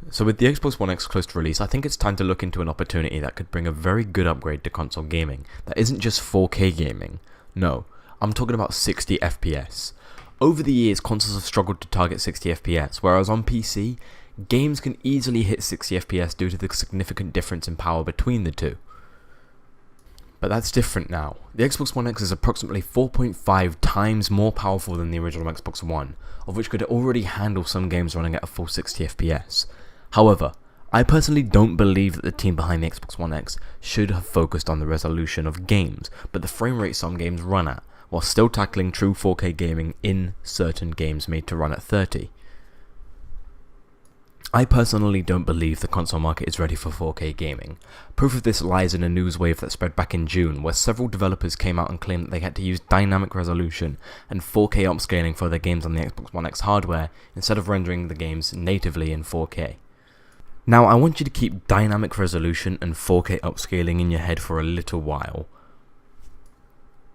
So with the Xbox One X close to release, I think it's time to look into an opportunity that could bring a very good upgrade to console gaming that isn't just 4K gaming. No, I'm talking about 60 FPS. Over the years, consoles have struggled to target 60 FPS, whereas on PC, games can easily hit 60 FPS due to the significant difference in power between the two. But that's different now. The Xbox One X is approximately 4.5 times more powerful than the original Xbox One, of which could already handle some games running at a full 60 FPS. However, I personally don't believe that the team behind the Xbox One X should have focused on the resolution of games, but the frame rate some games run at, while still tackling true 4K gaming in certain games made to run at 30. I personally don't believe the console market is ready for 4K gaming. Proof of this lies in a news wave that spread back in June, where several developers came out and claimed that they had to use dynamic resolution and 4K upscaling for their games on the Xbox One X hardware instead of rendering the games natively in 4K. Now, I want you to keep dynamic resolution and 4K upscaling in your head for a little while.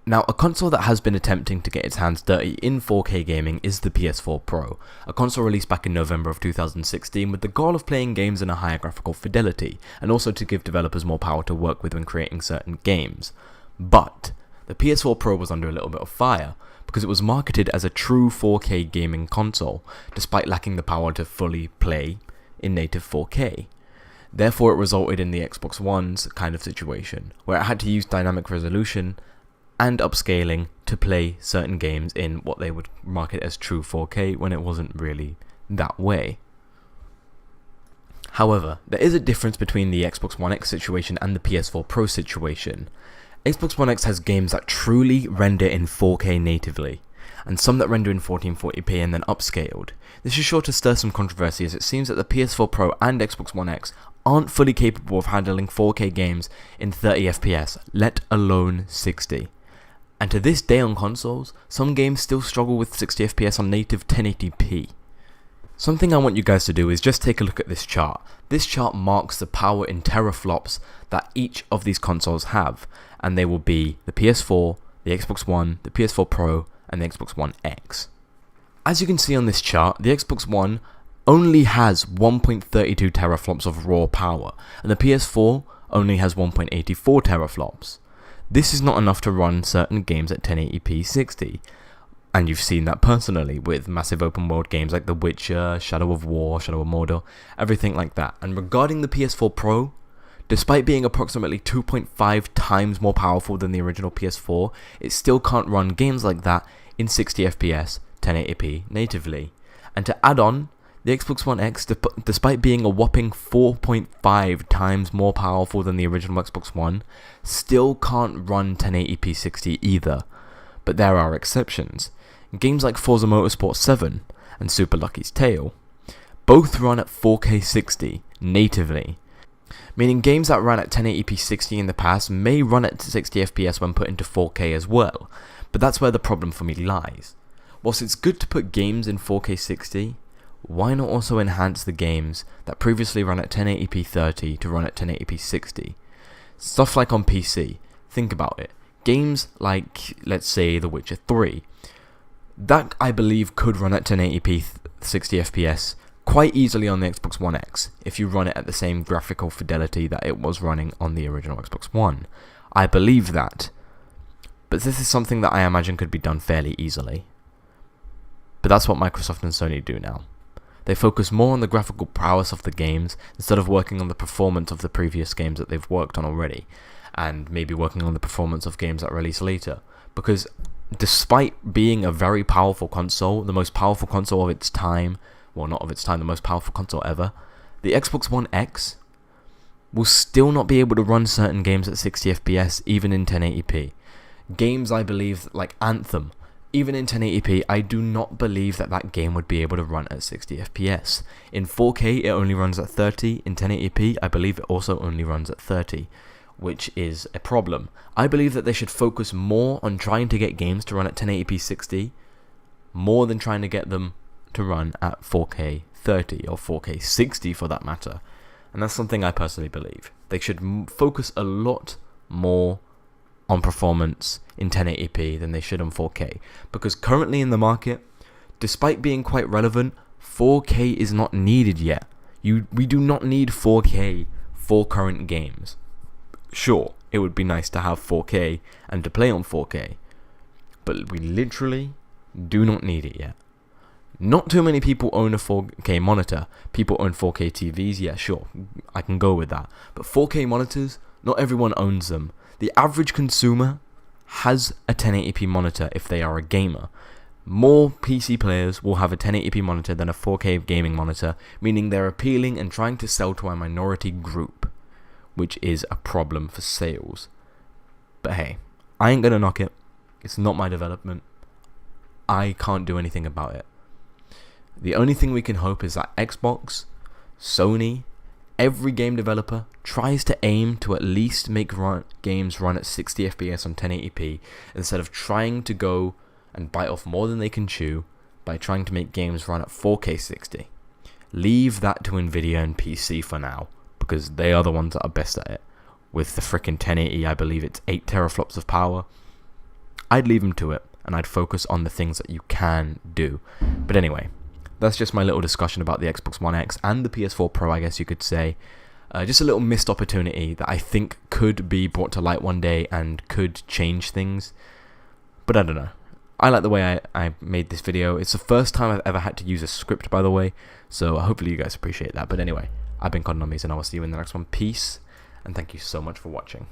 Now, a console that has been attempting to get its hands dirty in 4K gaming is the PS4 Pro, a console released back in November of 2016 with the goal of playing games in a higher graphical fidelity, and also to give developers more power to work with when creating certain games. But the PS4 Pro was under a little bit of fire, because it was marketed as a true 4K gaming console, despite lacking the power to fully play in native 4K. Therefore, it resulted in the Xbox One's kind of situation, where it had to use dynamic resolution and upscaling to play certain games in what they would market as true 4K when it wasn't really that way. However, there is a difference between the Xbox One X situation and the PS4 Pro situation. Xbox One X has games that truly render in 4K natively, and some that render in 1440p and then upscaled. This is sure to stir some controversy, as it seems that the PS4 Pro and Xbox One X aren't fully capable of handling 4K games in 30 FPS, let alone 60. And to this day on consoles, some games still struggle with 60 FPS on native 1080p. Something I want you guys to do is just take a look at this chart. This chart marks the power in teraflops that each of these consoles have, and they will be the PS4, the Xbox One, the PS4 Pro, and the Xbox One X. As you can see on this chart, the Xbox One only has 1.32 teraflops of raw power, and the PS4 only has 1.84 teraflops. This is not enough to run certain games at 1080p 60, and you've seen that personally with massive open world games like The Witcher, Shadow of War, Shadow of Mordor, everything like that. And regarding the PS4 Pro, despite being approximately 2.5 times more powerful than the original PS4, it still can't run games like that in 60 FPS 1080p natively. And to add on, the Xbox One X, despite being a whopping 4.5 times more powerful than the original Xbox One, still can't run 1080p 60 either. But there are exceptions. Games like Forza Motorsport 7 and Super Lucky's Tale both run at 4K 60 natively, meaning games that ran at 1080p 60 in the past may run at 60 FPS when put into 4K as well. But that's where the problem for me lies. Whilst it's good to put games in 4K 60, why not also enhance the games that previously ran at 1080p 30 to run at 1080p 60? Stuff like on PC, think about it. Games like, let's say, The Witcher 3, that I believe could run at 1080p 60 FPS quite easily on the Xbox One X, if you run it at the same graphical fidelity that it was running on the original Xbox One. I believe that. But this is something that I imagine could be done fairly easily. But that's what Microsoft and Sony do now. They focus more on the graphical prowess of the games instead of working on the performance of the previous games that they've worked on already, and maybe working on the performance of games that release later. Because despite being a very powerful console, the most powerful console of its time, well, not of its time, the most powerful console ever, the Xbox One X will still not be able to run certain games at 60 FPS even in 1080p. Games, I believe, like Anthem, even in 1080p, I do not believe that that game would be able to run at 60 FPS. In 4K, it only runs at 30. In 1080p, I believe it also only runs at 30, which is a problem. I believe that they should focus more on trying to get games to run at 1080p 60, more than trying to get them to run at 4K 30 or 4K 60 for that matter. And that's something I personally believe. They should focus a lot more on performance in 1080p than they should on 4K, because currently in the market, despite being quite relevant, 4K is not needed yet. We do not need 4K for current games. Sure, it would be nice to have 4K and to play on 4K, but we literally do not need it yet. Not too many people own a 4K monitor. People own 4K TVs, yeah, sure, I can go with that. But 4K monitors, not everyone owns them. The average consumer has a 1080p monitor if they are a gamer. More PC players will have a 1080p monitor than a 4K gaming monitor, meaning they're appealing and trying to sell to a minority group, which is a problem for sales. But hey, I ain't gonna knock it. It's not my development. I can't do anything about it. The only thing we can hope is that Xbox, Sony, every game developer tries to aim to at least make games run at 60 FPS on 1080p instead of trying to go and bite off more than they can chew by trying to make games run at 4K 60. Leave that to Nvidia and PC for now, because they are the ones that are best at it. With the frickin' 1080, I believe it's 8 teraflops of power. I'd leave them to it, and I'd focus on the things that you can do. But anyway, that's just my little discussion about the Xbox One X and the PS4 Pro, I guess you could say. Just a little missed opportunity that I think could be brought to light one day and could change things. But I don't know. I like the way I made this video. It's the first time I've ever had to use a script, by the way. So hopefully you guys appreciate that. But anyway, I've been Conomies, and I will see you in the next one. Peace, and thank you so much for watching.